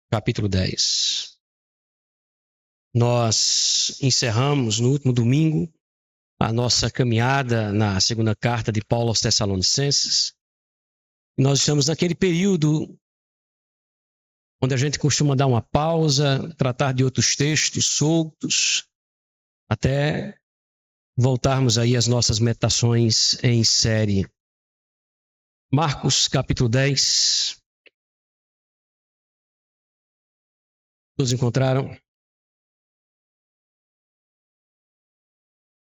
capítulo 10. Nós encerramos no último domingo a nossa caminhada na segunda carta de Paulo aos Tessalonicenses. Nós estamos naquele período onde a gente costuma dar uma pausa, tratar de outros textos soltos, até voltarmos aí às nossas meditações em série. Marcos, capítulo 10. Todos encontraram?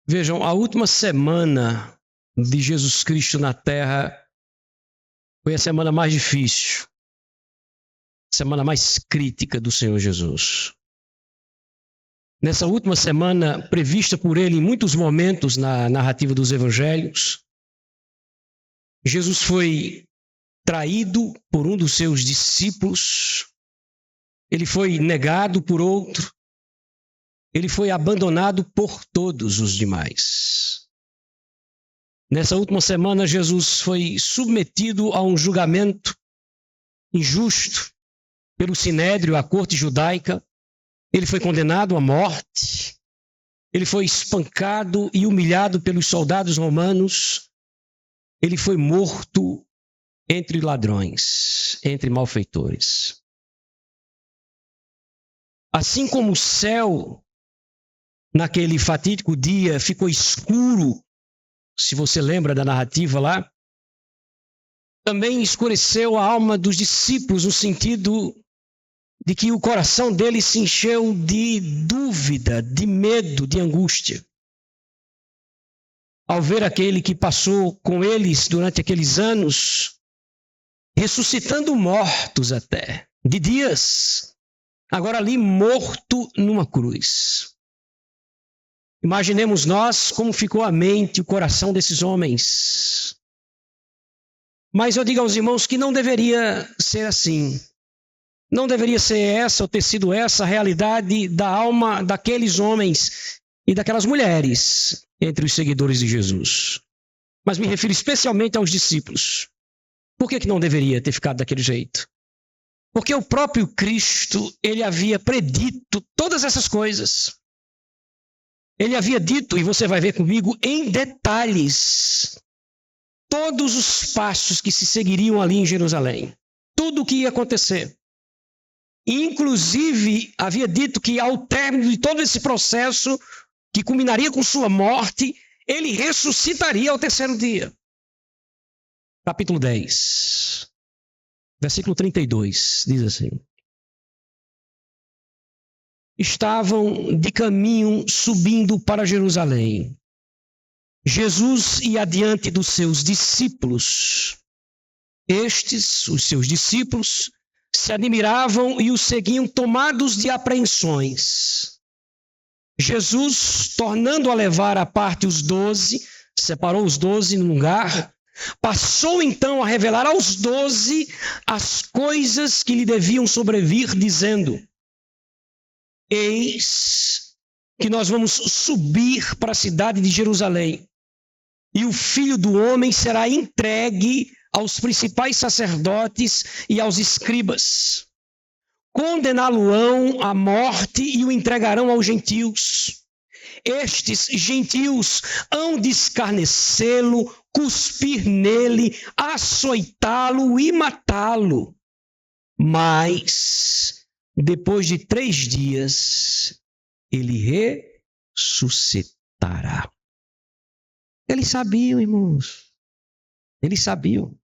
Vejam, a última semana de Jesus Cristo na Terra foi a semana mais difícil, a semana mais crítica do Senhor Jesus. Nessa última semana, prevista por ele em muitos momentos na narrativa dos evangelhos, Jesus foi traído por um dos seus discípulos, ele foi negado por outro, ele foi abandonado por todos os demais. Nessa última semana, Jesus foi submetido a um julgamento injusto pelo Sinédrio, a corte judaica. Ele foi condenado à morte, ele foi espancado e humilhado pelos soldados romanos, ele foi morto entre ladrões, entre malfeitores. Assim como o céu, naquele fatídico dia, ficou escuro, se você lembra da narrativa lá, também escureceu a alma dos discípulos no sentido de que o coração deles se encheu de dúvida, de medo, de angústia. Ao ver aquele que passou com eles durante aqueles anos, ressuscitando mortos até, de dias, agora ali morto numa cruz. Imaginemos nós como ficou a mente, o coração desses homens. Mas eu digo aos irmãos que não deveria ser assim. Não deveria ser essa ou ter sido essa a realidade da alma daqueles homens e daquelas mulheres entre os seguidores de Jesus. Mas me refiro especialmente aos discípulos. Por que não deveria ter ficado daquele jeito? Porque o próprio Cristo, ele havia predito todas essas coisas. Ele havia dito, e você vai ver comigo, em detalhes, todos os passos que se seguiriam ali em Jerusalém. Tudo o que ia acontecer. Inclusive, havia dito que ao término de todo esse processo, que culminaria com sua morte, ele ressuscitaria ao terceiro dia. Capítulo 10, versículo 32, diz assim. Estavam de caminho subindo para Jerusalém. Jesus ia adiante dos seus discípulos. Estes, os seus discípulos, se admiravam e o seguiam tomados de apreensões. Jesus, tornando a levar à parte os 12, separou os 12 num lugar, passou então a revelar aos 12 as coisas que lhe deviam sobrevir, dizendo: eis que nós vamos subir para a cidade de Jerusalém, e o Filho do Homem será entregue aos principais sacerdotes e aos escribas. Condená-lo-ão à morte e o entregarão aos gentios. Estes gentios hão de escarnecê-lo, cuspir nele, açoitá-lo e matá-lo. Mas, depois de 3 dias, ele ressuscitará. Eles sabiam, irmãos. Eles sabiam.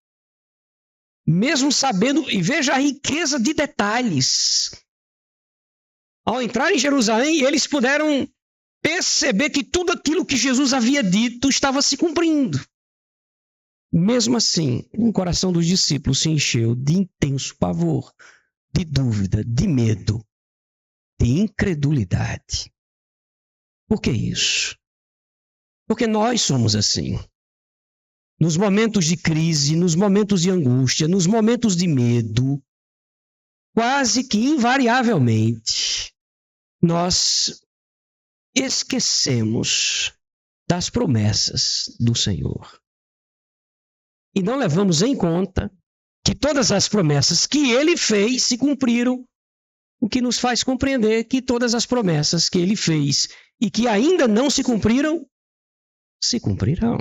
Mesmo sabendo, e veja a riqueza de detalhes. Ao entrar em Jerusalém, eles puderam perceber que tudo aquilo que Jesus havia dito estava se cumprindo. Mesmo assim, o coração dos discípulos se encheu de intenso pavor, de dúvida, de medo, de incredulidade. Por que isso? Porque nós somos assim. Nos momentos de crise, nos momentos de angústia, nos momentos de medo, quase que invariavelmente, nós esquecemos das promessas do Senhor. E não levamos em conta que todas as promessas que ele fez se cumpriram o que nos faz compreender que todas as promessas que ele fez e que ainda não se cumpriram, se cumprirão.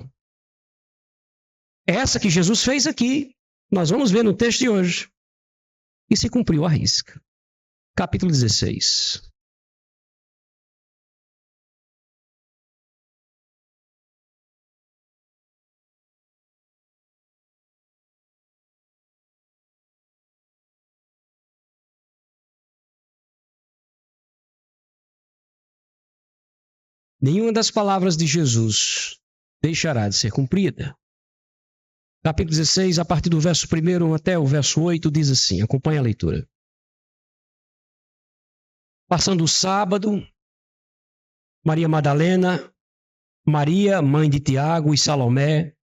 Essa que Jesus fez aqui, nós vamos ver no texto de hoje, e se cumpriu à risca. Capítulo 16. Nenhuma das palavras de Jesus deixará de ser cumprida. Capítulo 16, a partir do verso 1 até o verso 8, diz assim, acompanha a leitura. Passando o sábado, Maria Madalena, Maria, mãe de Tiago e Salomé,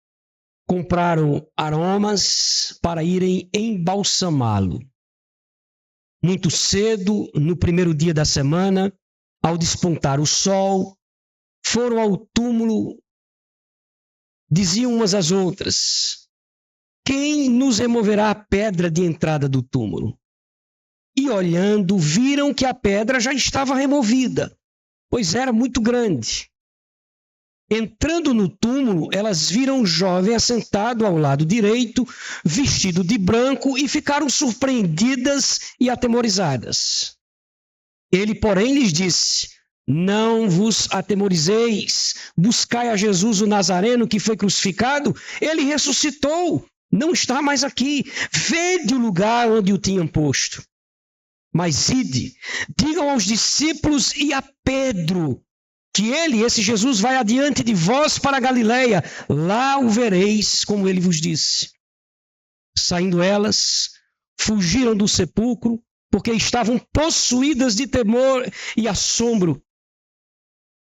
compraram aromas para irem embalsamá-lo. Muito cedo, no primeiro dia da semana, ao despontar o sol, foram ao túmulo, diziam umas às outras, quem nos removerá a pedra de entrada do túmulo? E olhando, viram que a pedra já estava removida, pois era muito grande. Entrando no túmulo, elas viram um jovem assentado ao lado direito, vestido de branco, e ficaram surpreendidas e atemorizadas. Ele, porém, lhes disse, não vos atemorizeis, buscai a Jesus o Nazareno que foi crucificado, ele ressuscitou, não está mais aqui, vede o lugar onde o tinham posto. Mas ide, digam aos discípulos e a Pedro, que ele, esse Jesus, vai adiante de vós para a Galileia, lá o vereis, como ele vos disse. Saindo elas, fugiram do sepulcro, porque estavam possuídas de temor e assombro,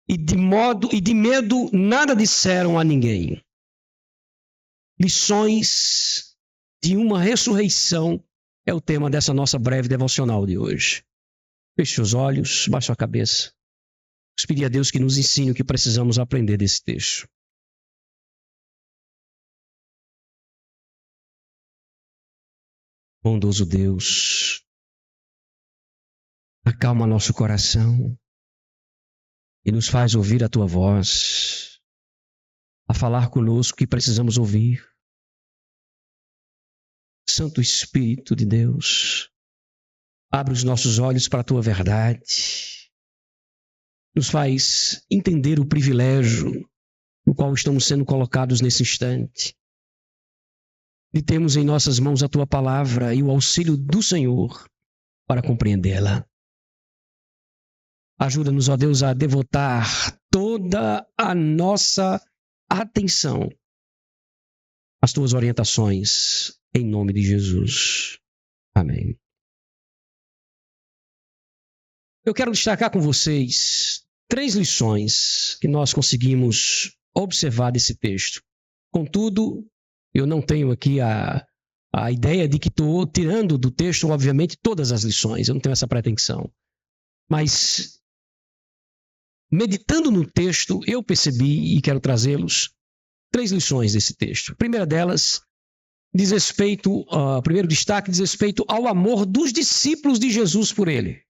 e de medo nada disseram a ninguém. Lições de uma ressurreição é o tema dessa nossa breve devocional de hoje. Feche os olhos, baixe a cabeça. Vamos pedir a Deus que nos ensine o que precisamos aprender desse texto. Bondoso Deus, acalma nosso coração e nos faz ouvir a Tua voz, a falar conosco o que precisamos ouvir. Santo Espírito de Deus, abre os nossos olhos para a Tua verdade, nos faz entender o privilégio no qual estamos sendo colocados nesse instante. E temos em nossas mãos a Tua palavra e o auxílio do Senhor para compreendê-la. Ajuda-nos, ó Deus, a devotar toda a nossa atenção às Tuas orientações, em nome de Jesus. Amém. Eu quero destacar com vocês 3 lições que nós conseguimos observar desse texto. Contudo, eu não tenho aqui a ideia de que estou tirando do texto, obviamente, todas as lições. Eu não tenho essa pretensão. Mas, meditando no texto, eu percebi e quero trazê-los 3 lições desse texto. A primeira delas diz respeito, o primeiro destaque diz respeito ao amor dos discípulos de Jesus por ele,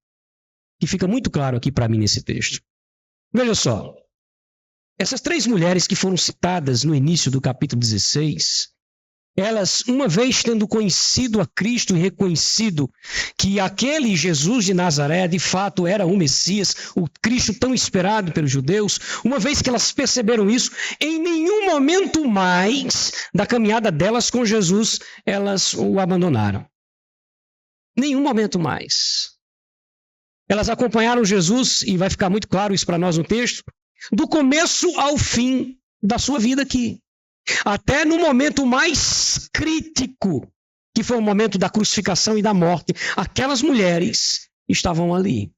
que fica muito claro aqui para mim nesse texto. Veja só, essas 3 mulheres que foram citadas no início do capítulo 16, elas, uma vez tendo conhecido a Cristo e reconhecido que aquele Jesus de Nazaré de fato era o Messias, o Cristo tão esperado pelos judeus, uma vez que elas perceberam isso, em nenhum momento mais da caminhada delas com Jesus, elas o abandonaram. Nenhum momento mais. Elas acompanharam Jesus, e vai ficar muito claro isso para nós no texto, do começo ao fim da sua vida aqui. Até no momento mais crítico, que foi o momento da crucificação e da morte, aquelas mulheres estavam ali.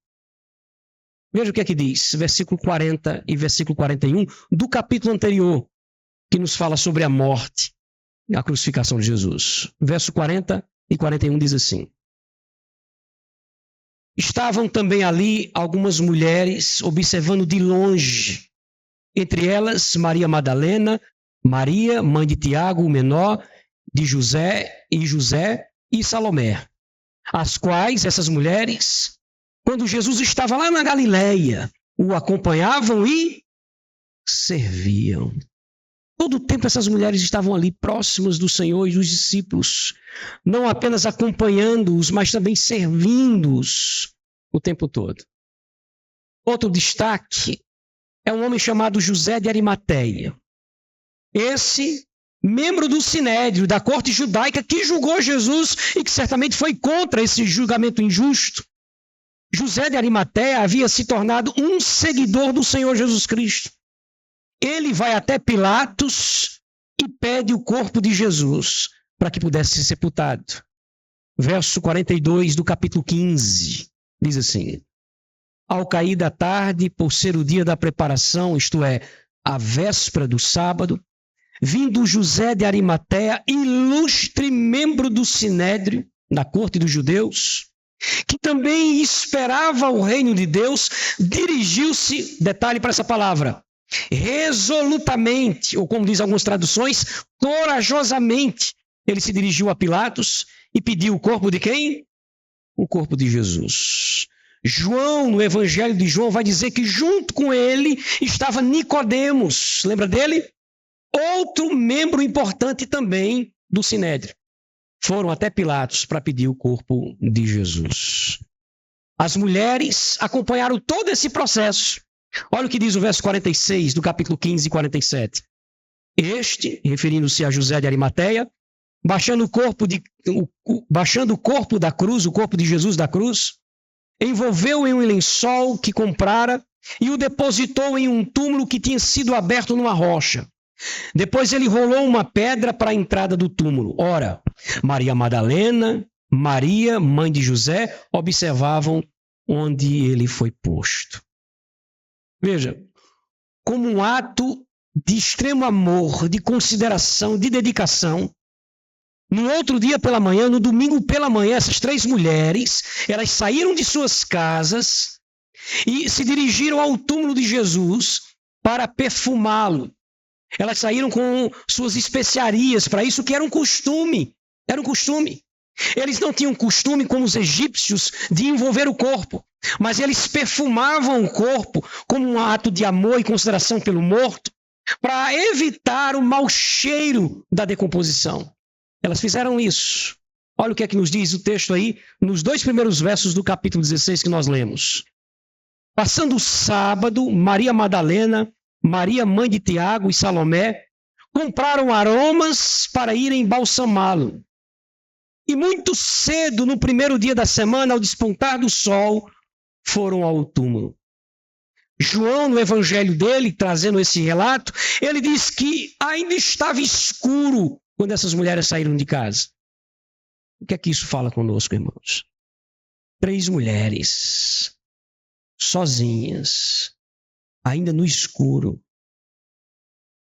Veja o que é que diz, versículo 40 e versículo 41 do capítulo anterior, que nos fala sobre a morte e a crucificação de Jesus. Verso 40 e 41 diz assim: estavam também ali algumas mulheres observando de longe, entre elas Maria Madalena, Maria, mãe de Tiago, o menor, de José e Salomé, as quais, essas mulheres, quando Jesus estava lá na Galileia, o acompanhavam e serviam. Todo o tempo essas mulheres estavam ali próximas do Senhor e dos discípulos, não apenas acompanhando-os, mas também servindo-os o tempo todo. Outro destaque é um homem chamado José de Arimateia. Esse membro do Sinédrio, da corte judaica, que julgou Jesus e que certamente foi contra esse julgamento injusto. José de Arimateia havia se tornado um seguidor do Senhor Jesus Cristo. Ele vai até Pilatos e pede o corpo de Jesus para que pudesse ser sepultado. Verso 42 do capítulo 15 diz assim: ao cair da tarde, por ser o dia da preparação, isto é, a véspera do sábado, vindo José de Arimateia, ilustre membro do Sinédrio, da corte dos judeus, que também esperava o reino de Deus, dirigiu-se, detalhe para essa palavra, resolutamente, ou como diz algumas traduções, corajosamente, ele se dirigiu a Pilatos e pediu o corpo de quem? O corpo de Jesus. João, no Evangelho de João, vai dizer que junto com ele estava Nicodemos, lembra dele? Outro membro importante também do Sinédrio. Foram até Pilatos para pedir o corpo de Jesus. As mulheres acompanharam todo esse processo. Olha o que diz o verso 46 do capítulo 15 e 47. Este, referindo-se a José de Arimateia, baixando o corpo da cruz, o corpo de Jesus da cruz, envolveu em um lençol que comprara e o depositou em um túmulo que tinha sido aberto numa rocha. Depois ele rolou uma pedra para a entrada do túmulo. Ora, Maria Madalena, Maria, mãe de José, observavam onde ele foi posto. Veja, como um ato de extremo amor, de consideração, de dedicação, no outro dia pela manhã, no domingo pela manhã, essas três mulheres, elas saíram de suas casas e se dirigiram ao túmulo de Jesus para perfumá-lo. Elas saíram com suas especiarias para isso, que era um costume. Era um costume. Eles não tinham costume, como os egípcios, de envolver o corpo, mas eles perfumavam o corpo como um ato de amor e consideração pelo morto, para evitar o mau cheiro da decomposição. Elas fizeram isso. Olha o que é que nos diz o texto aí, nos 2 primeiros versos do capítulo 16 que nós lemos. Passando o sábado, Maria Madalena, Maria, mãe de Tiago e Salomé, compraram aromas para irem embalsamá-lo. E muito cedo, no primeiro dia da semana, ao despontar do sol, foram ao túmulo. João, no evangelho dele, trazendo esse relato, ele diz que ainda estava escuro quando essas mulheres saíram de casa. O que é que isso fala conosco, irmãos? 3 mulheres, sozinhas, ainda no escuro,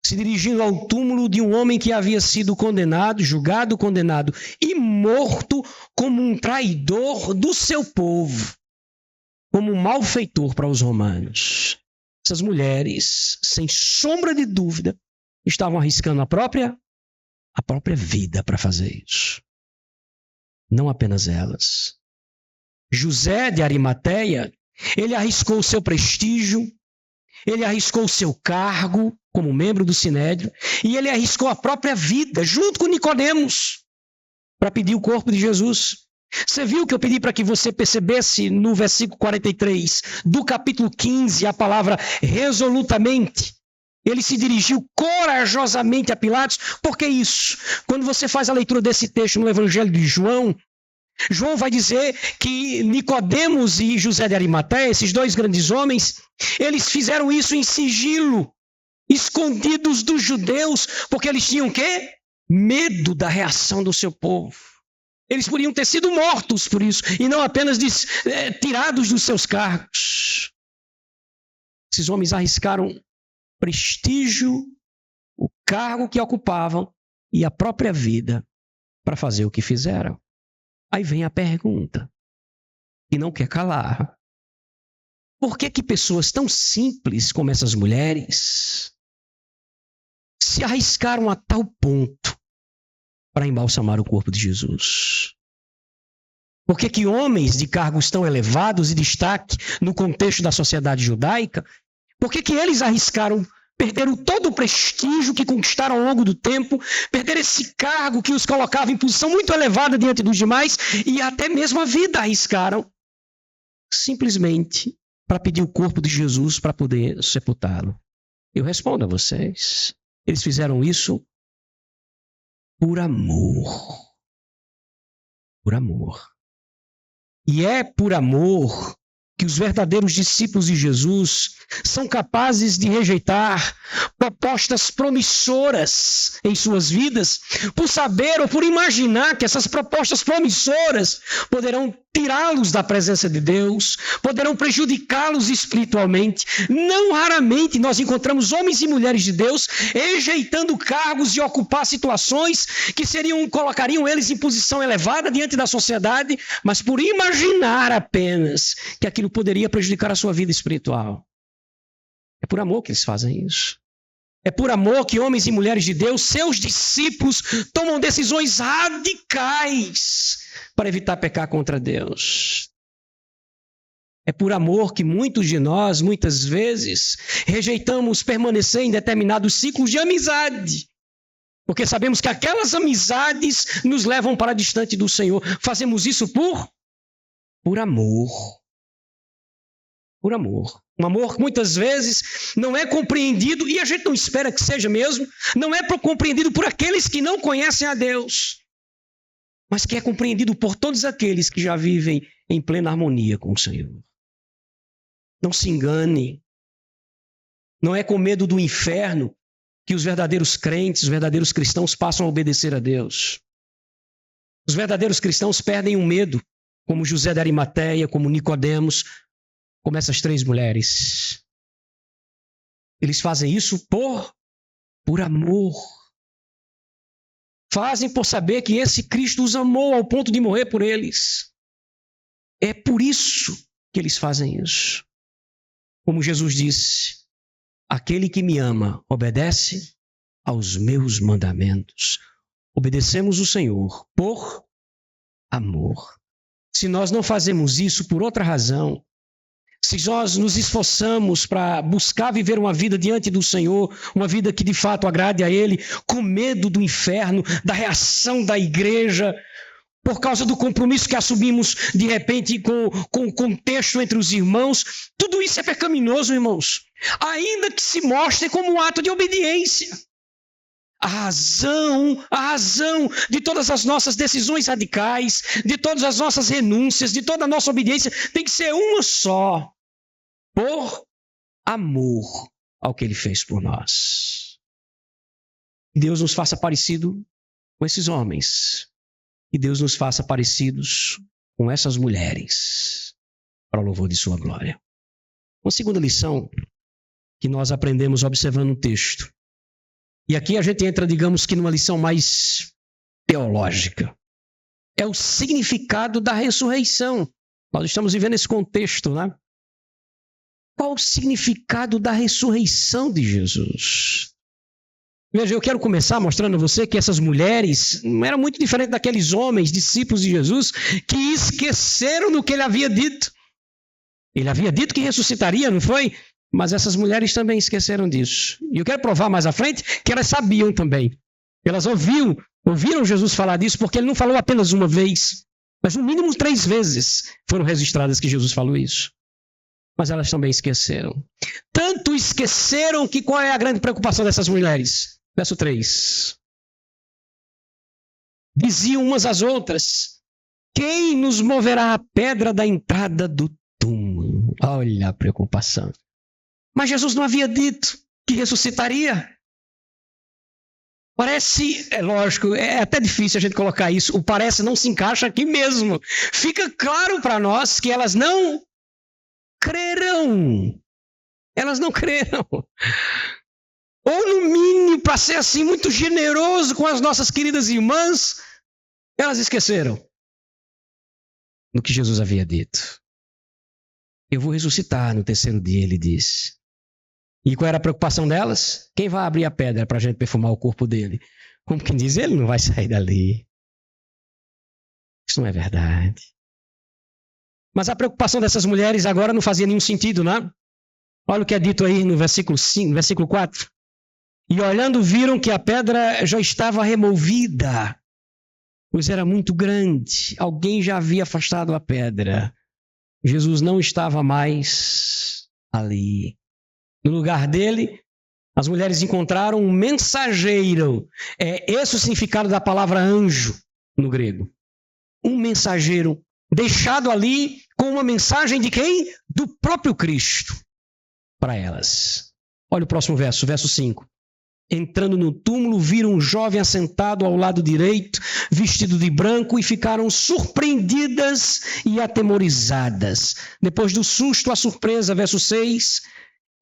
se dirigindo ao túmulo de um homem que havia sido condenado, julgado, condenado e morto como um traidor do seu povo, como um malfeitor para os romanos. Essas mulheres, sem sombra de dúvida, estavam arriscando a própria vida para fazer isso. Não apenas elas. José de Arimateia, ele arriscou o seu prestígio, ele arriscou o seu cargo como membro do Sinédrio e ele arriscou a própria vida junto com Nicodemos para pedir o corpo de Jesus. Você viu que eu pedi para que você percebesse no versículo 43 do capítulo 15 a palavra resolutamente. Ele se dirigiu corajosamente a Pilatos. Por que isso? Quando você faz a leitura desse texto no Evangelho de João, João vai dizer que Nicodemos e José de Arimateia, esses 2 grandes homens, eles fizeram isso em sigilo, escondidos dos judeus, porque eles tinham o quê? Medo da reação do seu povo. Eles podiam ter sido mortos por isso, e não apenas tirados dos seus cargos. Esses homens arriscaram prestígio, o cargo que ocupavam e a própria vida para fazer o que fizeram. Aí vem a pergunta, e não quer calar. Por que pessoas tão simples como essas mulheres se arriscaram a tal ponto para embalsamar o corpo de Jesus? Por que homens de cargos tão elevados e destaque no contexto da sociedade judaica, por que eles arriscaram, perderam todo o prestígio que conquistaram ao longo do tempo, perderam esse cargo que os colocava em posição muito elevada diante dos demais e até mesmo a vida arriscaram, simplesmente para pedir o corpo de Jesus para poder sepultá-lo? Eu respondo a vocês, eles fizeram isso por amor. Por amor. E é por amor que os verdadeiros discípulos de Jesus são capazes de rejeitar propostas promissoras em suas vidas, por saber ou por imaginar que essas propostas promissoras poderão tirá-los da presença de Deus, poderão prejudicá-los espiritualmente. Não raramente nós encontramos homens e mulheres de Deus rejeitando cargos e ocupar situações que colocariam eles em posição elevada diante da sociedade, mas por imaginar apenas que aquilo poderia prejudicar a sua vida espiritual. É por amor que eles fazem isso. É por amor que homens e mulheres de Deus, seus discípulos, tomam decisões radicais para evitar pecar contra Deus. É por amor que muitos de nós, muitas vezes, rejeitamos permanecer em determinados ciclos de amizade, porque sabemos que aquelas amizades nos levam para distante do Senhor. Fazemos isso por amor. Por amor. Um amor que muitas vezes não é compreendido, e a gente não espera que seja mesmo, não é compreendido por aqueles que não conhecem a Deus, mas que é compreendido por todos aqueles que já vivem em plena harmonia com o Senhor. Não se engane. Não é com medo do inferno que os verdadeiros crentes, os verdadeiros cristãos passam a obedecer a Deus. Os verdadeiros cristãos perdem o medo, como José de Arimateia, como Nicodemos, como essas três mulheres. Eles fazem isso por amor. Fazem por saber que esse Cristo os amou ao ponto de morrer por eles. É por isso que eles fazem isso. Como Jesus disse, aquele que me ama obedece aos meus mandamentos. Obedecemos o Senhor por amor. Se nós não fazemos isso por outra razão, se nós nos esforçamos para buscar viver uma vida diante do Senhor, uma vida que de fato agrade a Ele, com medo do inferno, da reação da igreja, por causa do compromisso que assumimos de repente com o contexto entre os irmãos, tudo isso é pecaminoso, irmãos, ainda que se mostre como um ato de obediência. A razão de todas as nossas decisões radicais, de todas as nossas renúncias, de toda a nossa obediência, tem que ser uma só. Por amor ao que Ele fez por nós. Que Deus nos faça parecido com esses homens. Que Deus nos faça parecidos com essas mulheres, para o louvor de sua glória. Uma segunda lição que nós aprendemos observando o texto. E aqui a gente entra, digamos que numa lição mais teológica. É o significado da ressurreição. Nós estamos vivendo esse contexto, né? Qual o significado da ressurreição de Jesus? Veja, eu quero começar mostrando a você que essas mulheres não eram muito diferentes daqueles homens, discípulos de Jesus, que esqueceram do que ele havia dito. Ele havia dito que ressuscitaria, não foi? Mas essas mulheres também esqueceram disso. E eu quero provar mais à frente que elas sabiam também. Elas ouviram Jesus falar disso, porque ele não falou apenas uma vez, mas no mínimo 3 vezes foram registradas que Jesus falou isso. Mas elas também esqueceram. Tanto esqueceram que qual é a grande preocupação dessas mulheres? Verso 3. Diziam umas às outras: quem nos moverá a pedra da entrada do túmulo? Olha a preocupação. Mas Jesus não havia dito que ressuscitaria. Parece, é lógico, é até difícil a gente colocar isso. O parece não se encaixa aqui mesmo. Fica claro para nós que elas não crerão. Elas não crerão. Ou no mínimo, para ser assim muito generoso com as nossas queridas irmãs, elas esqueceram do que Jesus havia dito. Eu vou ressuscitar no 3º dia, ele disse. E qual era a preocupação delas? Quem vai abrir a pedra para a gente perfumar o corpo dele? Como quem diz, ele não vai sair dali. Isso não é verdade. Mas a preocupação dessas mulheres agora não fazia nenhum sentido, né? Olha o que é dito aí no versículo 5, versículo 4. E olhando viram que a pedra já estava removida, pois era muito grande. Alguém já havia afastado a pedra. Jesus não estava mais ali. No lugar dele, as mulheres encontraram um mensageiro. É esse o significado da palavra anjo no grego. Um mensageiro deixado ali com uma mensagem de quem? Do próprio Cristo para elas. Olha o próximo verso, verso 5. Entrando no túmulo, viram um jovem assentado ao lado direito, vestido de branco, e ficaram surpreendidas e atemorizadas. Depois do susto, a surpresa, verso 6.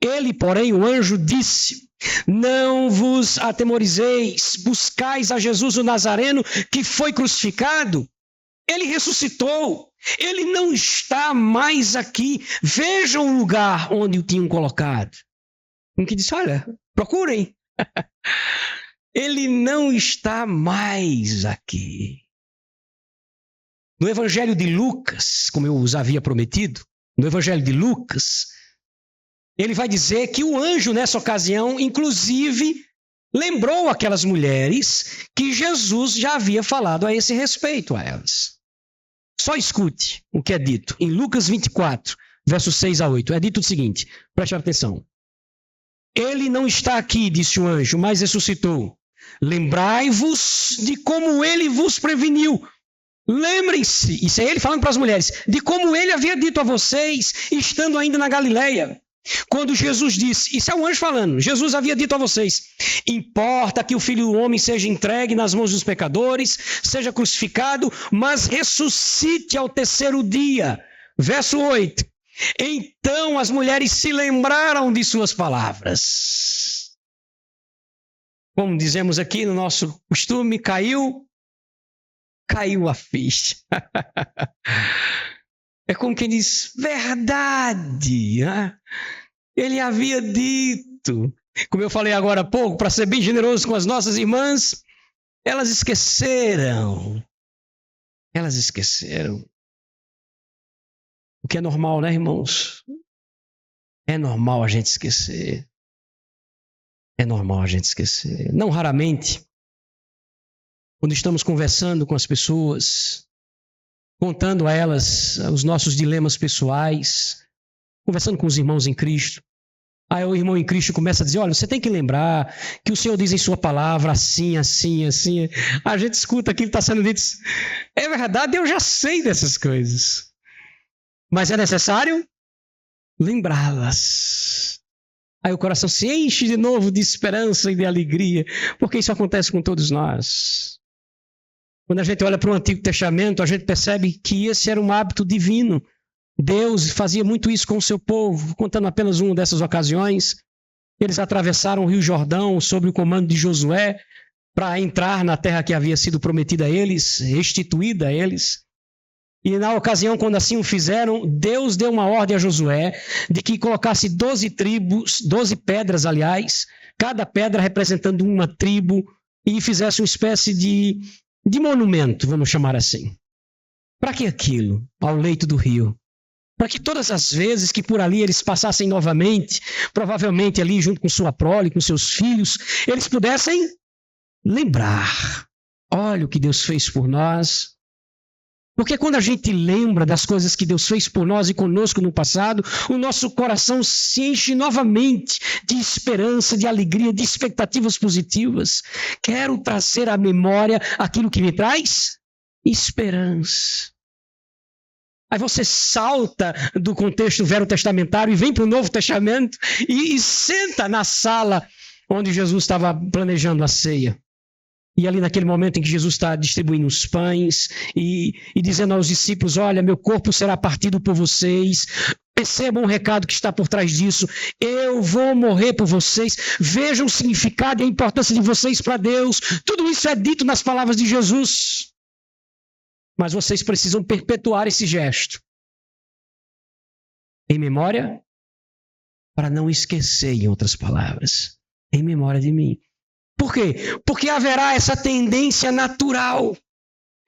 Ele, porém, o anjo, disse: não vos atemorizeis, buscais a Jesus o Nazareno, que foi crucificado. Ele ressuscitou, ele não está mais aqui. Vejam o lugar onde o tinham colocado. Um que disse: olha, procurem. Ele não está mais aqui. No Evangelho de Lucas, como eu os havia prometido, no Evangelho de Lucas, ele vai dizer que o anjo, nessa ocasião, inclusive, lembrou aquelas mulheres que Jesus já havia falado a esse respeito a elas. Só escute o que é dito em Lucas 24, versos 6 a 8. É dito o seguinte, preste atenção. Ele não está aqui, disse o anjo, mas ressuscitou. Lembrai-vos de como ele vos preveniu. Lembrem-se, isso é ele falando para as mulheres, de como ele havia dito a vocês, estando ainda na Galileia. Quando Jesus disse, isso é o anjo falando, Jesus havia dito a vocês: importa que o Filho do Homem seja entregue nas mãos dos pecadores, seja crucificado, mas ressuscite ao terceiro dia. Verso 8. Então as mulheres se lembraram de suas palavras. Como dizemos aqui no nosso costume, caiu a ficha. É como quem diz, verdade. Né? Ele havia dito. Como eu falei agora há pouco, para ser bem generoso com as nossas irmãs, elas esqueceram. Elas esqueceram. O que é normal, né, irmãos? É normal a gente esquecer. É normal a gente esquecer. Não raramente, quando estamos conversando com as pessoas, contando a elas os nossos dilemas pessoais, conversando com os irmãos em Cristo, aí o irmão em Cristo começa a dizer: olha, você tem que lembrar que o Senhor diz em sua palavra assim, assim, assim. A gente escuta aquilo que está sendo dito. É verdade, eu já sei dessas coisas. Mas é necessário lembrá-las. Aí o coração se enche de novo de esperança e de alegria, porque isso acontece com todos nós. Quando a gente olha para o Antigo Testamento, a gente percebe que esse era um hábito divino. Deus fazia muito isso com o seu povo, contando apenas uma dessas ocasiões. Eles atravessaram o Rio Jordão sob o comando de Josué para entrar na terra que havia sido prometida a eles, restituída a eles. E na ocasião, quando assim o fizeram, Deus deu uma ordem a Josué de que colocasse 12 tribos, 12 pedras, aliás, cada pedra representando uma tribo, e fizesse uma espécie de monumento, vamos chamar assim. Para que aquilo? Ao leito do rio. Para que todas as vezes que por ali eles passassem novamente, provavelmente ali junto com sua prole, com seus filhos, eles pudessem lembrar. Olha o que Deus fez por nós. Porque quando a gente lembra das coisas que Deus fez por nós e conosco no passado, o nosso coração se enche novamente de esperança, de alegria, de expectativas positivas. Quero trazer à memória aquilo que me traz esperança. Aí você salta do contexto verotestamentário e vem para o Novo Testamento e senta na sala onde Jesus estava planejando a ceia. E ali naquele momento em que Jesus está distribuindo os pães e dizendo aos discípulos: olha, meu corpo será partido por vocês, percebam o recado que está por trás disso, eu vou morrer por vocês, vejam o significado e a importância de vocês para Deus. Tudo isso é dito nas palavras de Jesus. Mas vocês precisam perpetuar esse gesto em memória, para não esquecer, em outras palavras, em memória de mim. Por quê? Porque haverá essa tendência natural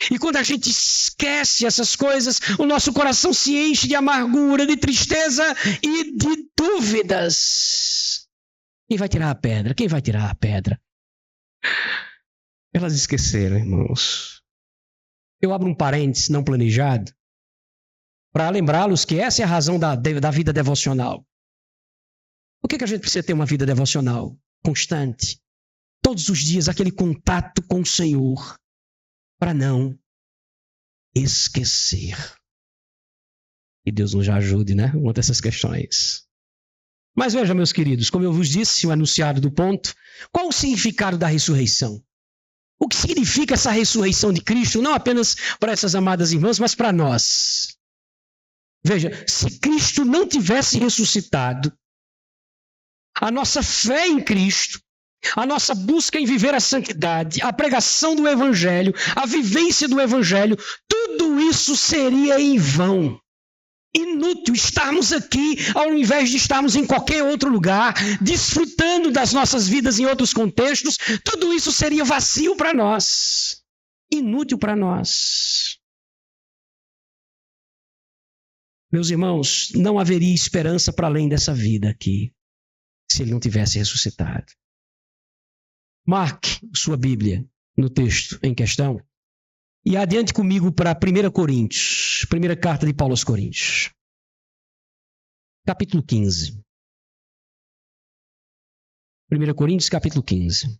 E quando a gente esquece essas coisas, o nosso coração se enche de amargura, de tristeza e de dúvidas. Quem vai tirar a pedra? Quem vai tirar a pedra? Elas esqueceram, irmãos. Eu abro um parênteses não planejado para lembrá-los que essa é a razão da vida devocional. Por que a gente precisa ter uma vida devocional constante? Todos os dias, aquele contato com o Senhor, para não esquecer. Que Deus nos ajude, né? Quanto a essas questões. Mas veja, meus queridos, como eu vos disse, o enunciado do ponto, qual o significado da ressurreição? O que significa essa ressurreição de Cristo, não apenas para essas amadas irmãs, mas para nós? Veja, se Cristo não tivesse ressuscitado, a nossa fé em Cristo, a nossa busca em viver a santidade, a pregação do Evangelho, a vivência do Evangelho, tudo isso seria em vão. Inútil estarmos aqui ao invés de estarmos em qualquer outro lugar, desfrutando das nossas vidas em outros contextos, tudo isso seria vazio para nós, inútil para nós. Meus irmãos, não haveria esperança para além dessa vida aqui, se ele não tivesse ressuscitado. Marque sua Bíblia no texto em questão e adiante comigo para 1 Coríntios, primeira carta de Paulo aos Coríntios, capítulo 15. 1 Coríntios, capítulo 15.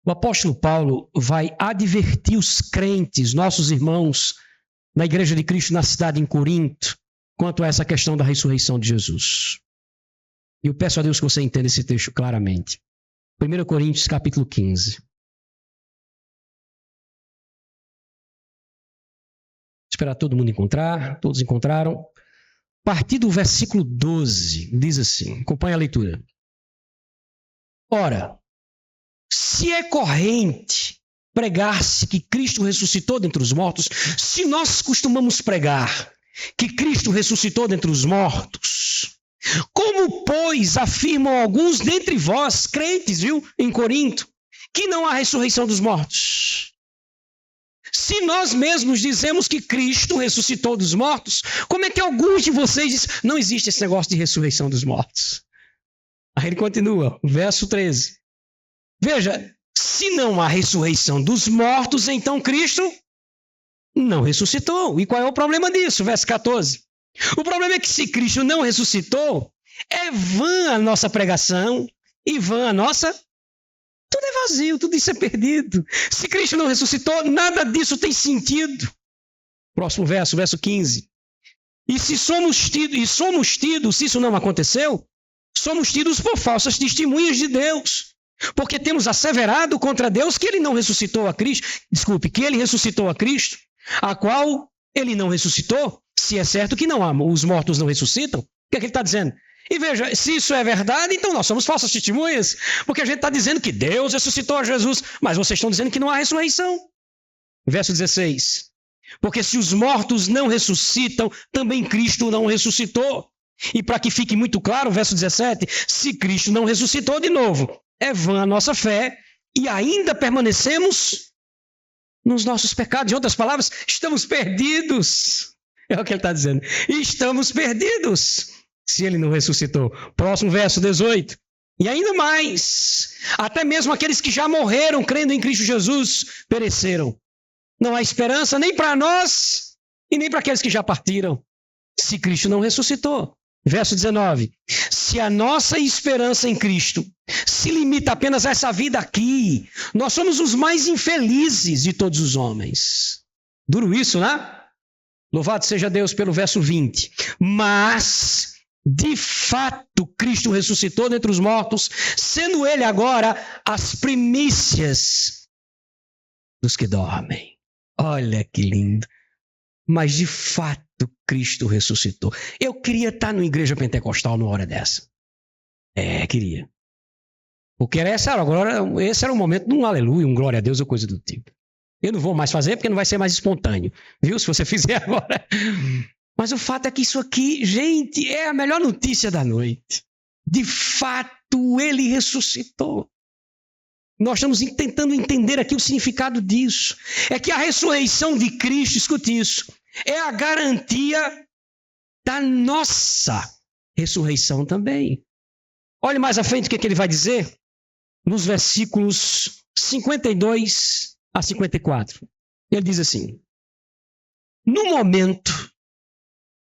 O apóstolo Paulo vai advertir os crentes, nossos irmãos, na Igreja de Cristo na cidade em Corinto, quanto a essa questão da ressurreição de Jesus. E eu peço a Deus que você entenda esse texto claramente. 1 Coríntios, capítulo 15. Esperar todo mundo encontrar, todos encontraram. A partir do versículo 12, diz assim, acompanha a leitura. Ora, se é corrente pregar-se que Cristo ressuscitou dentre os mortos, se nós costumamos pregar que Cristo ressuscitou dentre os mortos, como, pois, afirmam alguns dentre vós, crentes, em Corinto, que não há ressurreição dos mortos? Se nós mesmos dizemos que Cristo ressuscitou dos mortos, como é que alguns de vocês dizem, não existe esse negócio de ressurreição dos mortos? Aí ele continua, verso 13. Veja, se não há ressurreição dos mortos, então Cristo não ressuscitou. E qual é o problema disso? Verso 14. O problema é que se Cristo não ressuscitou, é vã a nossa pregação e vã a nossa... Tudo é vazio, tudo isso é perdido. Se Cristo não ressuscitou, nada disso tem sentido. Próximo verso, verso 15. E se somos tidos, se isso não aconteceu, somos tidos por falsas testemunhas de Deus. Porque temos asseverado contra Deus que ele não ressuscitou a Cristo. Desculpe, que ele ressuscitou a Cristo, a qual ele não ressuscitou, se é certo que não há, os mortos não ressuscitam. O que é que ele está dizendo? E veja, se isso é verdade, então nós somos falsas testemunhas, porque a gente está dizendo que Deus ressuscitou a Jesus, mas vocês estão dizendo que não há ressurreição. Verso 16. Porque se os mortos não ressuscitam, também Cristo não ressuscitou. E para que fique muito claro, verso 17, se Cristo não ressuscitou de novo, é vã a nossa fé e ainda permanecemos nos nossos pecados. Em outras palavras, estamos perdidos. É o que ele está dizendo. Estamos perdidos. Se ele não ressuscitou. Próximo verso, 18. E ainda mais, até mesmo aqueles que já morreram crendo em Cristo Jesus pereceram. Não há esperança nem para nós e nem para aqueles que já partiram, se Cristo não ressuscitou. Verso 19. Se a nossa esperança em Cristo se limita apenas a essa vida aqui, nós somos os mais infelizes de todos os homens. Duro isso, né? Louvado seja Deus pelo verso 20. Mas... de fato, Cristo ressuscitou dentre os mortos, sendo ele agora as primícias dos que dormem. Olha que lindo. Mas de fato, Cristo ressuscitou. Eu queria estar numa igreja pentecostal numa hora dessa. Queria. Porque esse era o momento de um aleluia, um glória a Deus ou coisa do tipo. Eu não vou mais fazer porque não vai ser mais espontâneo. Viu? Se você fizer agora... Mas o fato é que isso aqui, gente, é a melhor notícia da noite. De fato, ele ressuscitou. Nós estamos tentando entender aqui o significado disso. É que a ressurreição de Cristo, escute isso, é a garantia da nossa ressurreição também. Olhe mais à frente o que ele vai dizer nos versículos 52 a 54. Ele diz assim: no momento,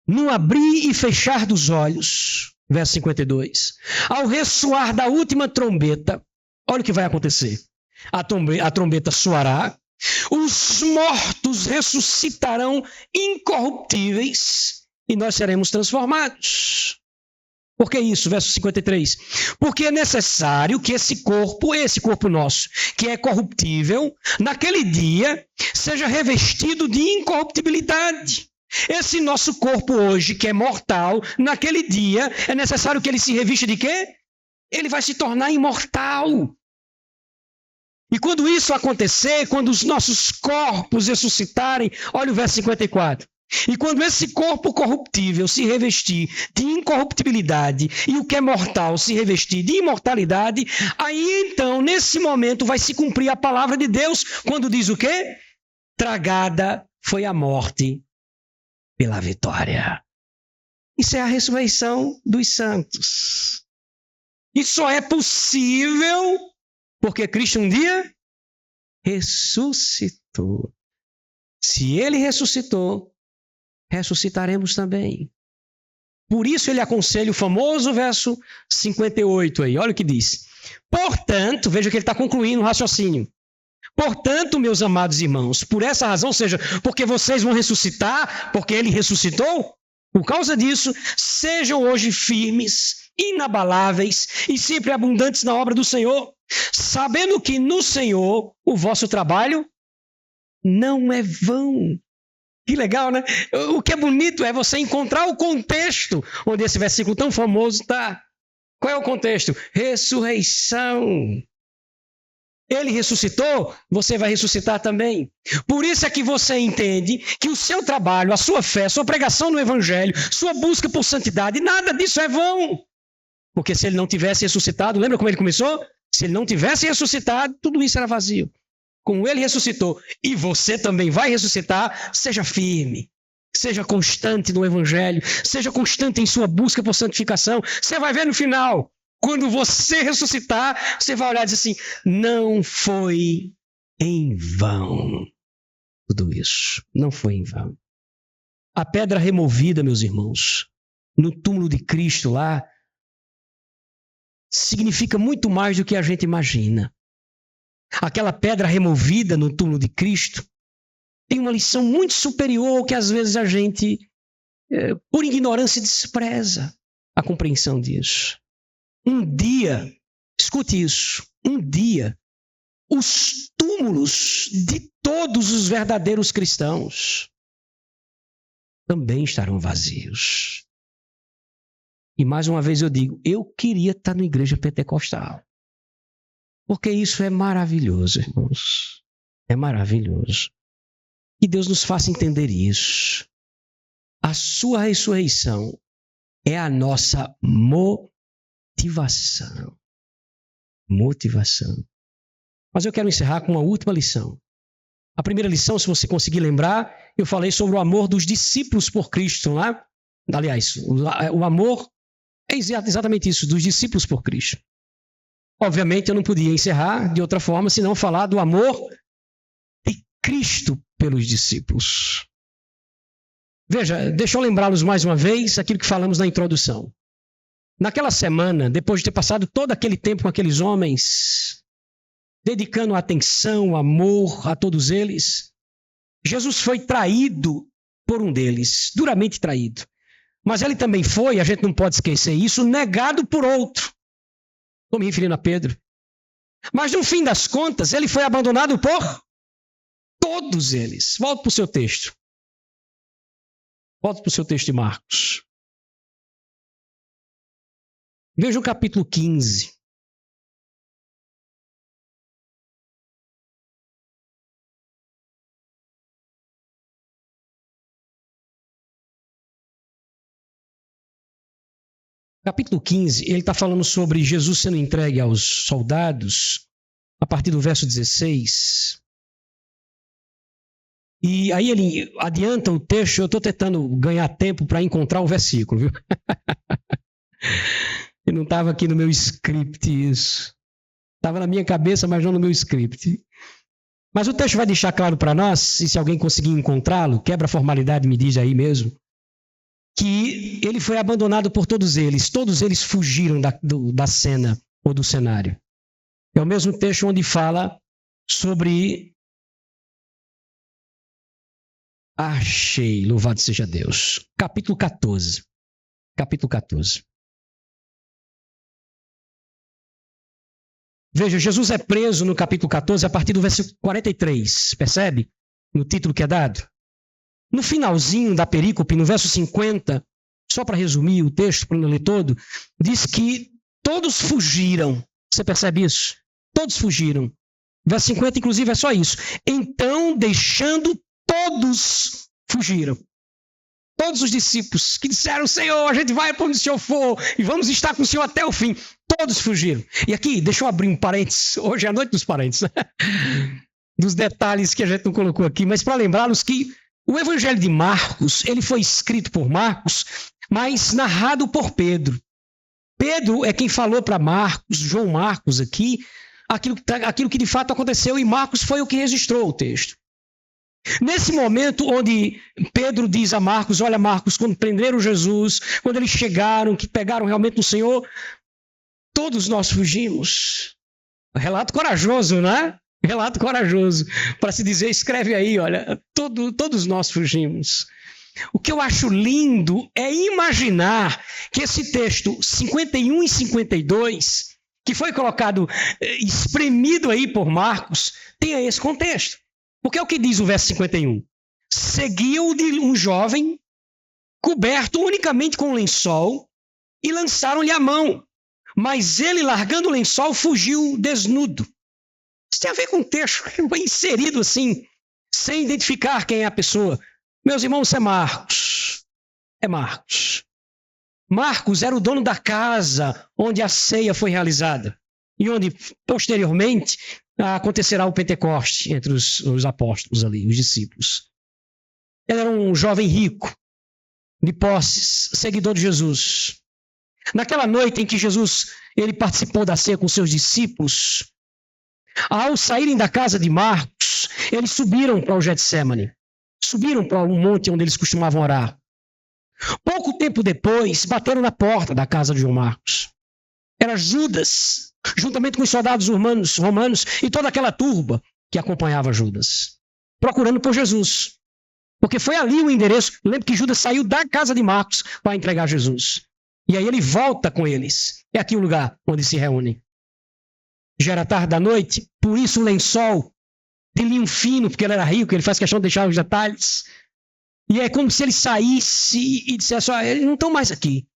no abrir e fechar dos olhos, verso 52, ao ressoar da última trombeta, olha o que vai acontecer. A trombeta soará, os mortos ressuscitarão incorruptíveis e nós seremos transformados. Por que isso? Verso 53. Porque é necessário que esse corpo nosso, que é corruptível, naquele dia, seja revestido de incorruptibilidade. Esse nosso corpo hoje, que é mortal, naquele dia, é necessário que ele se revista de quê? Ele vai se tornar imortal. E quando isso acontecer, quando os nossos corpos ressuscitarem, olha o verso 54. E quando esse corpo corruptível se revestir de incorruptibilidade e o que é mortal se revestir de imortalidade, aí então, nesse momento, vai se cumprir a palavra de Deus, quando diz o quê? Tragada foi a morte pela vitória. Isso é a ressurreição dos santos. E só é possível porque Cristo um dia ressuscitou. Se ele ressuscitou, ressuscitaremos também. Por isso ele aconselha o famoso verso 58 aí. Olha o que diz. Portanto, veja que ele está concluindo o raciocínio. Portanto, meus amados irmãos, por essa razão, ou seja, porque vocês vão ressuscitar, porque ele ressuscitou, por causa disso, sejam hoje firmes, inabaláveis e sempre abundantes na obra do Senhor, sabendo que no Senhor o vosso trabalho não é vão. Que legal, né? O que é bonito é você encontrar o contexto onde esse versículo tão famoso está. Qual é o contexto? Ressurreição. Ele ressuscitou, você vai ressuscitar também. Por isso é que você entende que o seu trabalho, a sua fé, sua pregação no Evangelho, sua busca por santidade, nada disso é vão. Porque se ele não tivesse ressuscitado, lembra como ele começou? Se ele não tivesse ressuscitado, tudo isso era vazio. Como ele ressuscitou e você também vai ressuscitar, seja firme, seja constante no Evangelho, seja constante em sua busca por santificação. Você vai ver no final, quando você ressuscitar, você vai olhar e dizer assim, não foi em vão tudo isso, não foi em vão. A pedra removida, meus irmãos, no túmulo de Cristo lá, significa muito mais do que a gente imagina. Aquela pedra removida no túmulo de Cristo tem uma lição muito superior ao que às vezes a gente, por ignorância, despreza a compreensão disso. Um dia, escute isso, um dia, os túmulos de todos os verdadeiros cristãos também estarão vazios. E mais uma vez eu digo, eu queria estar na igreja pentecostal. Porque isso é maravilhoso, irmãos. É maravilhoso. Que Deus nos faça entender isso. A sua ressurreição é a nossa motivação. Motivação. Mas eu quero encerrar com uma última lição. A primeira lição, se você conseguir lembrar, eu falei sobre o amor dos discípulos por Cristo lá. Aliás, o amor é exatamente isso, dos discípulos por Cristo. Obviamente, eu não podia encerrar de outra forma, senão falar do amor de Cristo pelos discípulos. Veja, deixa eu lembrá-los mais uma vez aquilo que falamos na introdução. Naquela semana, depois de ter passado todo aquele tempo com aqueles homens, dedicando atenção, amor a todos eles, Jesus foi traído por um deles, duramente traído. Mas ele também foi, a gente não pode esquecer isso, negado por outro. Estou me referindo a Pedro. Mas no fim das contas, ele foi abandonado por todos eles. Volta para o seu texto. Volta para o seu texto de Marcos. Veja o capítulo 15. Capítulo 15, ele está falando sobre Jesus sendo entregue aos soldados a partir do verso 16. E aí ele adianta o texto, eu estou tentando ganhar tempo para encontrar o versículo, viu? E não estava aqui no meu script isso. Estava na minha cabeça, mas não no meu script. Mas o texto vai deixar claro para nós, e se alguém conseguir encontrá-lo, quebra a formalidade, me diz aí mesmo, que ele foi abandonado por todos eles fugiram da cena ou do cenário. É o mesmo texto onde fala sobre... Achei, louvado seja Deus. Capítulo 14. Capítulo 14. Veja, Jesus é preso no capítulo 14 a partir do versículo 43, percebe? No título que é dado. No finalzinho da perícope, no verso 50, só para resumir o texto, para não ler todo, diz que todos fugiram. Você percebe isso? Todos fugiram. Verso 50, inclusive, é só isso. Então, deixando, todos fugiram. Todos os discípulos que disseram, Senhor, a gente vai para onde o Senhor for e vamos estar com o Senhor até o fim. Todos fugiram. E aqui, deixa eu abrir um parênteses. Hoje é a noite dos parênteses, né? Dos detalhes que a gente não colocou aqui, mas para lembrá-los que o Evangelho de Marcos, ele foi escrito por Marcos, mas narrado por Pedro. Pedro é quem falou para Marcos, João Marcos aqui, aquilo que de fato aconteceu, e Marcos foi o que registrou o texto. Nesse momento onde Pedro diz a Marcos, olha Marcos, quando prenderam Jesus, quando eles chegaram, que pegaram realmente o Senhor, todos nós fugimos. Relato corajoso, né? Relato corajoso. Para se dizer, escreve aí, olha, todos nós fugimos. O que eu acho lindo é imaginar que esse texto 51 e 52, que foi colocado, espremido aí por Marcos, tenha esse contexto. Porque é o que diz o verso 51. Seguiu-lhe um jovem, coberto unicamente com um lençol, e lançaram-lhe a mão. Mas ele, largando o lençol, fugiu desnudo. Isso tem a ver com o texto que foi inserido assim, sem identificar quem é a pessoa. Meus irmãos, é Marcos. É Marcos. Marcos era o dono da casa onde a ceia foi realizada. E onde, posteriormente, acontecerá o Pentecoste entre os apóstolos ali, os discípulos. Ele era um jovem rico, de posses, seguidor de Jesus. Naquela noite em que Jesus ele participou da ceia com seus discípulos, ao saírem da casa de Marcos, eles subiram para o Getsêmani, subiram para um monte onde eles costumavam orar. Pouco tempo depois, bateram na porta da casa de João Marcos. Era Judas, juntamente com os soldados romanos e toda aquela turba que acompanhava Judas, procurando por Jesus. Porque foi ali o endereço. Lembra que Judas saiu da casa de Marcos para entregar Jesus. E aí ele volta com eles. É aqui o lugar onde se reúnem. Já era tarde da noite, por isso o lençol de linho fino, porque ele era rico, ele faz questão de deixar os detalhes. E é como se ele saísse e dissesse, eles não estão mais aqui.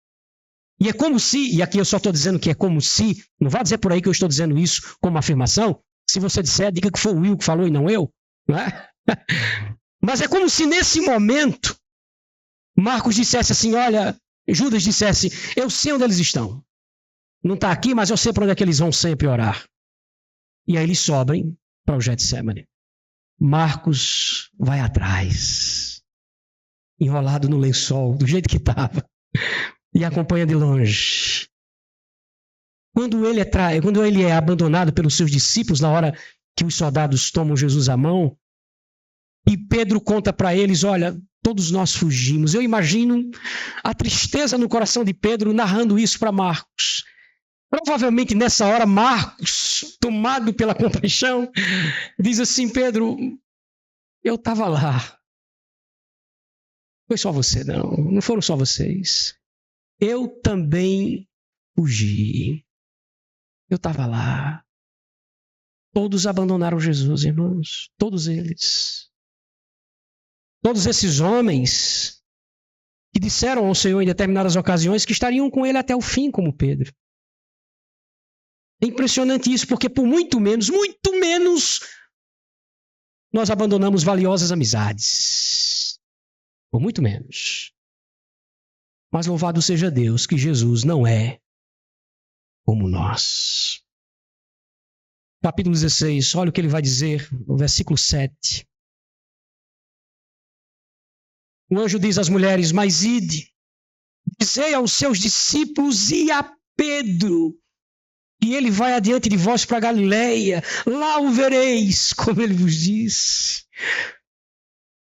E é como se, e aqui eu só estou dizendo que é como se, não vá dizer por aí que eu estou dizendo isso como afirmação. Se você disser, diga que foi o Will que falou e não eu. Não é? Mas é como se nesse momento Marcos dissesse assim, olha, Judas dissesse, eu sei onde eles estão. Não está aqui, mas eu sei para onde é que eles vão sempre orar. E aí eles sobem para o Getsêmani. Marcos vai atrás, enrolado no lençol, do jeito que estava, e acompanha de longe. Quando ele é abandonado pelos seus discípulos, na hora que os soldados tomam Jesus à mão, e Pedro conta para eles, olha, todos nós fugimos. Eu imagino a tristeza no coração de Pedro narrando isso para Marcos. Provavelmente nessa hora, Marcos, tomado pela compaixão, diz assim, Pedro, eu estava lá. Foi só você, não foram só vocês. Eu também fugi. Eu estava lá. Todos abandonaram Jesus, irmãos. Todos eles. Todos esses homens que disseram ao Senhor em determinadas ocasiões que estariam com ele até o fim, como Pedro. É impressionante isso, porque por muito menos, nós abandonamos valiosas amizades. Por muito menos. Mas louvado seja Deus que Jesus não é como nós. capítulo 16, olha o que ele vai dizer, no versículo 7. O anjo diz às mulheres: mas ide, dizei aos seus discípulos e a Pedro, e ele vai adiante de vós para Galileia, lá o vereis, como ele vos disse.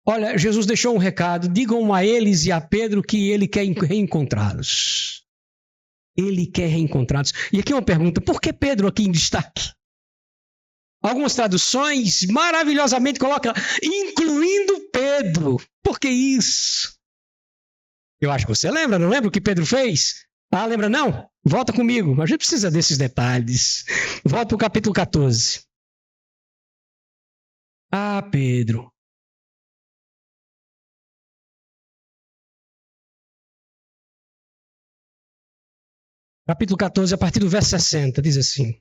Olha, Jesus deixou um recado: digam a eles e a Pedro que ele quer reencontrá-los. Ele quer reencontrá-los. E aqui uma pergunta: por que Pedro aqui em destaque? Algumas traduções maravilhosamente colocam incluindo Pedro. Por que isso? Eu acho que você lembra, não lembra o que Pedro fez? Ah, lembra não? Volta comigo. A gente precisa desses detalhes. Volta para o capítulo 14. Ah, Pedro. Capítulo 14, a partir do verso 60, diz assim: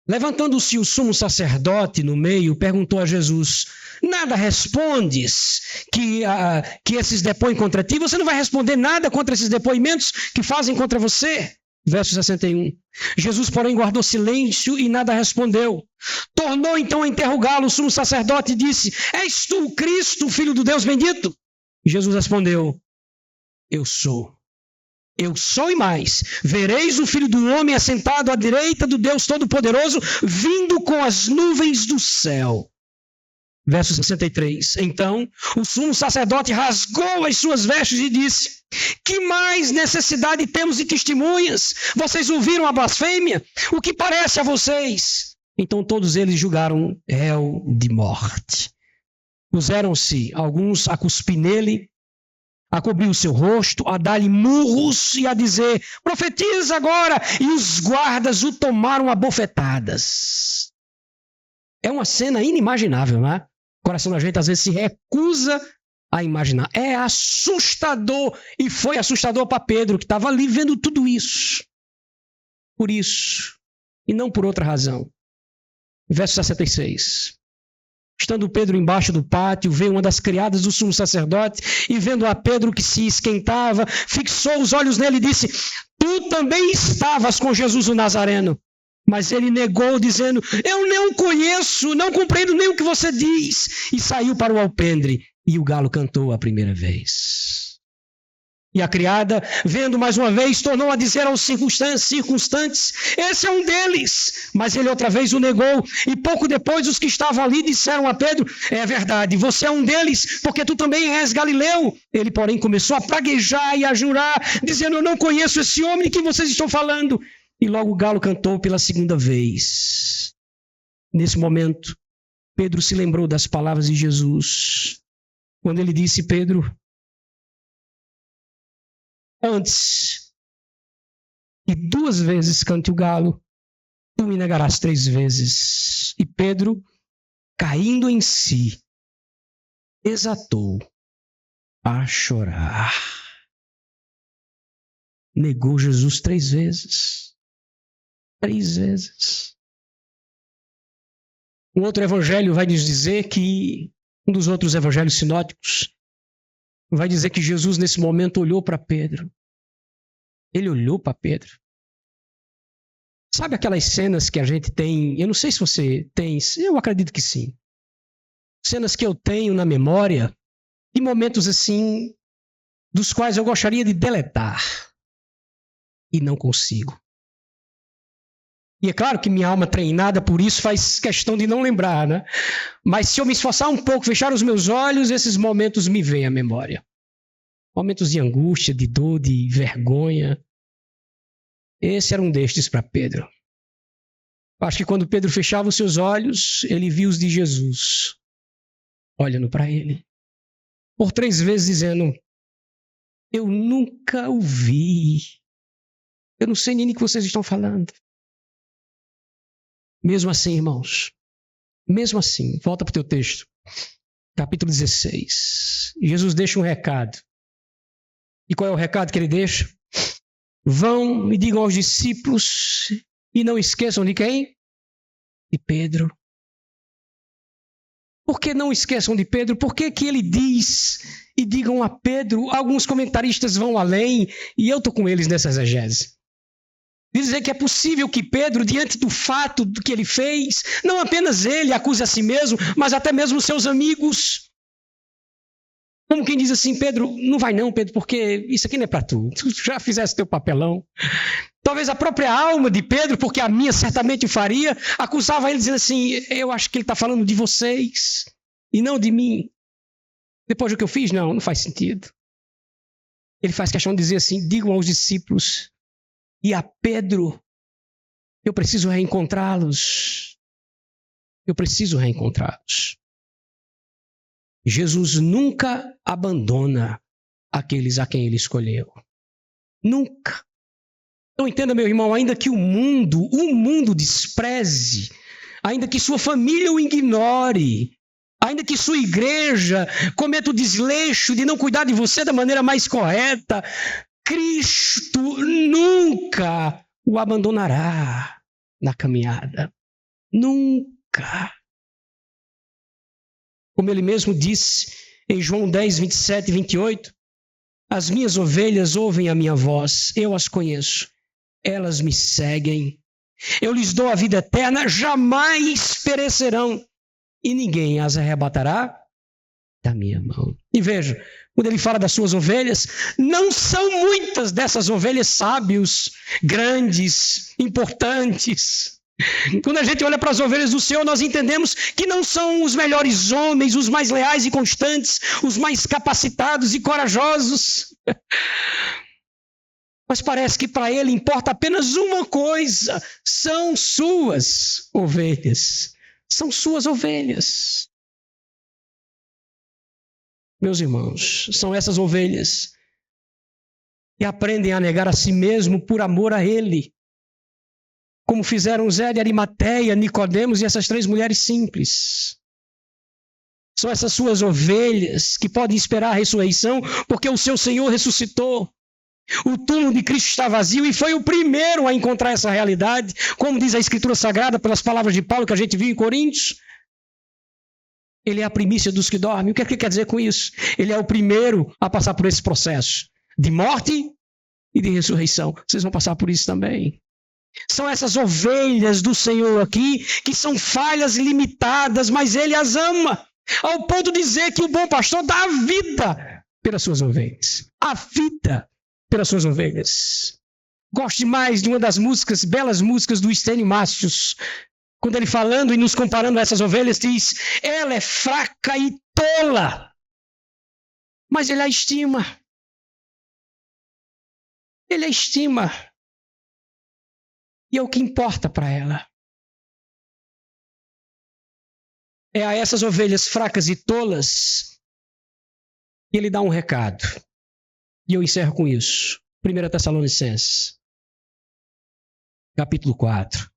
levantando-se o sumo sacerdote no meio, perguntou a Jesus: nada respondes que esses depõem contra ti? Você não vai responder nada contra esses depoimentos que fazem contra você? Verso 61. Jesus, porém, guardou silêncio e nada respondeu. Tornou então a interrogá-lo o sumo sacerdote e disse: és tu o Cristo, o Filho do Deus bendito? Jesus respondeu: eu sou. Eu sou e mais. Vereis o Filho do Homem assentado à direita do Deus Todo-Poderoso, vindo com as nuvens do céu. Verso 63. Então, o sumo sacerdote rasgou as suas vestes e disse: que mais necessidade temos de testemunhas? Vocês ouviram a blasfêmia? O que parece a vocês? Então todos eles julgaram réu de morte. Puseram-se alguns a cuspir nele, a cobrir o seu rosto, a dar-lhe murros e a dizer: profetiza agora! E os guardas o tomaram a bofetadas. É uma cena inimaginável, não é? O coração da gente às vezes se recusa a imaginar. É assustador, e foi assustador para Pedro, que estava ali vendo tudo isso. Por isso, e não por outra razão. Verso 66. Estando Pedro embaixo do pátio, veio uma das criadas do sumo sacerdote e, vendo a Pedro que se esquentava, fixou os olhos nele e disse: tu também estavas com Jesus o Nazareno. Mas ele negou, dizendo: eu não conheço, não compreendo nem o que você diz. E saiu para o alpendre, e o galo cantou a primeira vez. E a criada, vendo mais uma vez, tornou a dizer aos circunstantes: esse é um deles. Mas ele outra vez o negou. E pouco depois os que estavam ali disseram a Pedro: é verdade, você é um deles, porque tu também és Galileu. Ele, porém, começou a praguejar e a jurar, dizendo: eu não conheço esse homem de quem vocês estão falando. E logo o galo cantou pela segunda vez. Nesse momento, Pedro se lembrou das palavras de Jesus, quando ele disse: Pedro, antes que 2 vezes cante o galo, tu me negarás 3 vezes. E Pedro, caindo em si, desatou a chorar. Negou Jesus 3 vezes. 3 vezes. Um outro evangelho vai nos dizer que, um dos outros evangelhos sinóticos, vai dizer que Jesus nesse momento olhou para Pedro. Ele olhou para Pedro. Sabe aquelas cenas que a gente tem, eu não sei se você tem, eu acredito que sim. Cenas que eu tenho na memória, de momentos assim, dos quais eu gostaria de deletar. E não consigo. E é claro que minha alma treinada por isso faz questão de não lembrar, né? Mas se eu me esforçar um pouco, fechar os meus olhos, esses momentos me vêm à memória. Momentos de angústia, de dor, de vergonha. Esse era um destes para Pedro. Acho que quando Pedro fechava os seus olhos, ele viu os de Jesus, olhando para ele. Por 3 vezes dizendo: eu nunca o vi. Eu não sei nem do que vocês estão falando. Mesmo assim, irmãos, mesmo assim, volta para o teu texto, capítulo 16. Jesus deixa um recado. E qual é o recado que ele deixa? Vão e digam aos discípulos, e não esqueçam de quem? De Pedro. Por que não esqueçam de Pedro? Por que que ele diz, e digam a Pedro? Alguns comentaristas vão além, e eu estou com eles nessa exegese. Dizer que é possível que Pedro, diante do fato do que ele fez, não apenas ele acuse a si mesmo, mas até mesmo seus amigos. Como quem diz assim, Pedro, não vai não, Pedro, porque isso aqui não é para tu. Tu já fizeste teu papelão. Talvez a própria alma de Pedro, porque a minha certamente o faria, acusava ele dizendo assim, eu acho que ele está falando de vocês e não de mim. Depois do que eu fiz, não faz sentido. Ele faz questão de dizer assim, digam aos discípulos e a Pedro, eu preciso reencontrá-los. Eu preciso reencontrá-los. Jesus nunca abandona aqueles a quem ele escolheu. Nunca. Então entenda, meu irmão, ainda que o mundo despreze, ainda que sua família o ignore, ainda que sua igreja cometa o desleixo de não cuidar de você da maneira mais correta, Cristo nunca o abandonará na caminhada. Nunca. Como ele mesmo disse em João 10, 27 e 28, as minhas ovelhas ouvem a minha voz, eu as conheço, elas me seguem. Eu lhes dou a vida eterna, jamais perecerão, e ninguém as arrebatará da minha mão. E veja, quando ele fala das suas ovelhas, não são muitas dessas ovelhas sábios, grandes, importantes. Quando a gente olha para as ovelhas do Senhor, nós entendemos que não são os melhores homens, os mais leais e constantes, os mais capacitados e corajosos. Mas parece que para ele importa apenas uma coisa: são suas ovelhas. São suas ovelhas. Meus irmãos, são essas ovelhas que aprendem a negar a si mesmo por amor a ele. Como fizeram Zé de Arimateia, Nicodemos e essas 3 mulheres simples. São essas suas ovelhas que podem esperar a ressurreição, porque o seu Senhor ressuscitou. O túmulo de Cristo está vazio e foi o primeiro a encontrar essa realidade, como diz a Escritura Sagrada, pelas palavras de Paulo que a gente viu em Coríntios. Ele é a primícia dos que dormem. O que é que quer dizer com isso? Ele é o primeiro a passar por esse processo de morte e de ressurreição. Vocês vão passar por isso também. São essas ovelhas do Senhor aqui, que são falhas limitadas, mas Ele as ama, ao ponto de dizer que o bom pastor dá a vida pelas suas ovelhas. A vida pelas suas ovelhas. Gosto demais de uma das músicas, belas músicas do Estênio Márcios, quando ele falando e nos comparando a essas ovelhas, diz, ela é fraca e tola, mas Ele a estima. Ele a estima. E é o que importa para ela. É a essas ovelhas fracas e tolas que ele dá um recado. E eu encerro com isso. 1 Tessalonicenses, capítulo 4.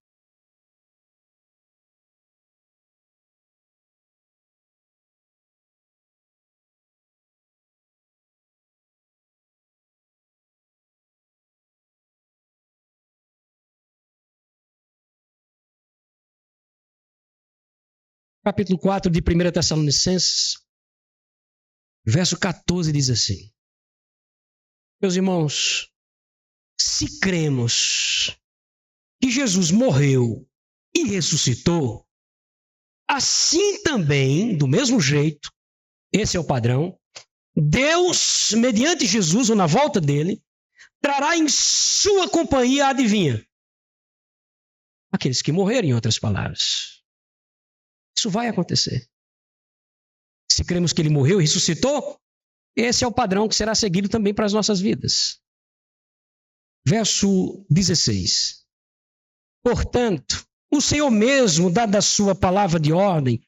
Capítulo 4 de 1 Tessalonicenses, verso 14 diz assim: meus irmãos, se cremos que Jesus morreu e ressuscitou, assim também, do mesmo jeito, esse é o padrão, Deus, mediante Jesus ou na volta dele, trará em sua companhia, adivinha? Aqueles que morreram, em outras palavras. Isso vai acontecer. Se cremos que ele morreu e ressuscitou, esse é o padrão que será seguido também para as nossas vidas. Verso 16. Portanto, o Senhor mesmo, dada a sua palavra de ordem,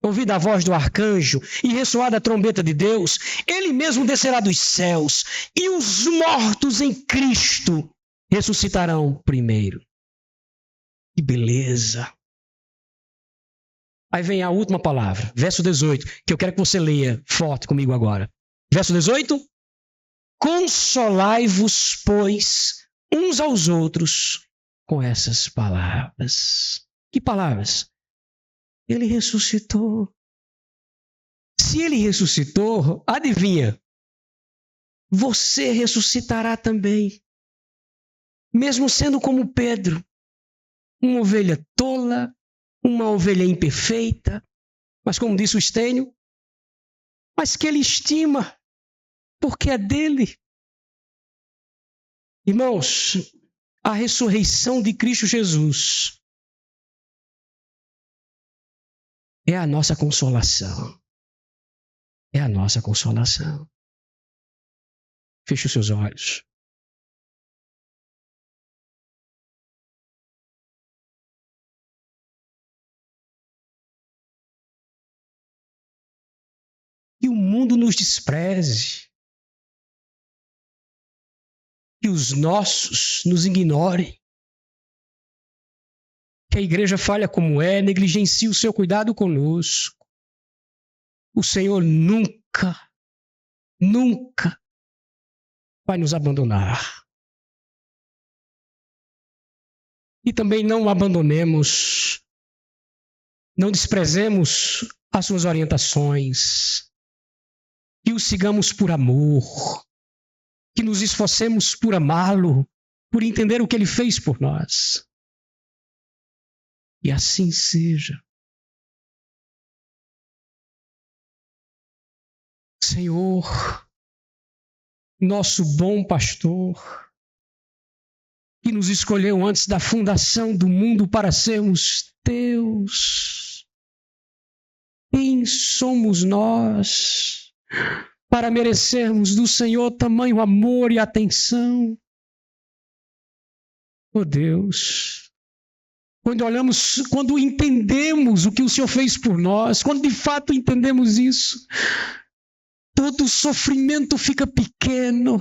ouvida a voz do arcanjo e ressoada a trombeta de Deus, ele mesmo descerá dos céus e os mortos em Cristo ressuscitarão primeiro. Que beleza! Aí vem a última palavra, verso 18, que eu quero que você leia forte comigo agora. Verso 18. Consolai-vos, pois, uns aos outros com essas palavras. Que palavras? Ele ressuscitou. Se ele ressuscitou, adivinha? Você ressuscitará também. mesmo sendo como Pedro, uma ovelha tola, uma ovelha imperfeita, mas como disse o Estênio, mas que ele estima, porque é dele. Irmãos, a ressurreição de Cristo Jesus é a nossa consolação. É a nossa consolação. Feche os seus olhos. Que o mundo nos despreze. Que os nossos nos ignorem. Que a igreja falha como é, negligencie o seu cuidado conosco. O Senhor nunca vai nos abandonar. E também não abandonemos, não desprezemos as suas orientações. Que o sigamos por amor. Que nos esforcemos por amá-lo, por entender o que ele fez por nós. E assim seja. Senhor, nosso bom pastor, que nos escolheu antes da fundação do mundo para sermos teus. Quem somos nós para merecermos do Senhor tamanho amor e atenção? Oh Deus, quando entendemos o que o Senhor fez por nós, quando de fato entendemos isso, todo o sofrimento fica pequeno,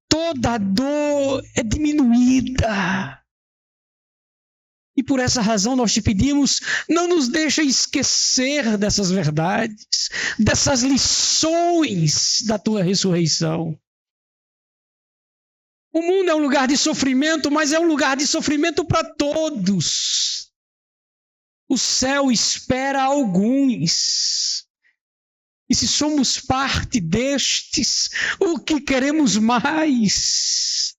toda a dor é diminuída. E por essa razão nós te pedimos, não nos deixe esquecer dessas verdades, dessas lições da tua ressurreição. O mundo é um lugar de sofrimento, mas é um lugar de sofrimento para todos. O céu espera alguns. E se somos parte destes, o que queremos mais?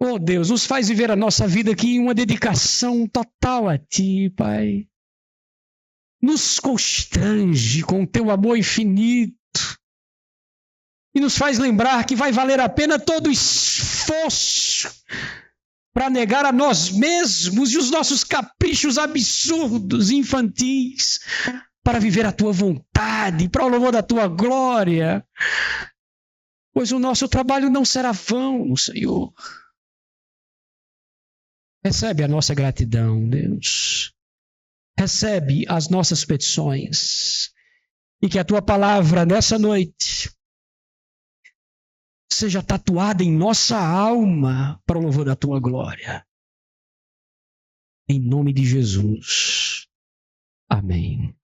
Oh Deus, nos faz viver a nossa vida aqui em uma dedicação total a Ti, Pai. Nos constrange com o Teu amor infinito. E nos faz lembrar que vai valer a pena todo o esforço para negar a nós mesmos e os nossos caprichos absurdos e infantis, para viver a Tua vontade, para o louvor da Tua glória. Pois o nosso trabalho não será vão, Senhor. Recebe a nossa gratidão, Deus. Recebe as nossas petições. E que a Tua palavra nessa noite seja tatuada em nossa alma para o louvor da Tua glória. Em nome de Jesus. Amém.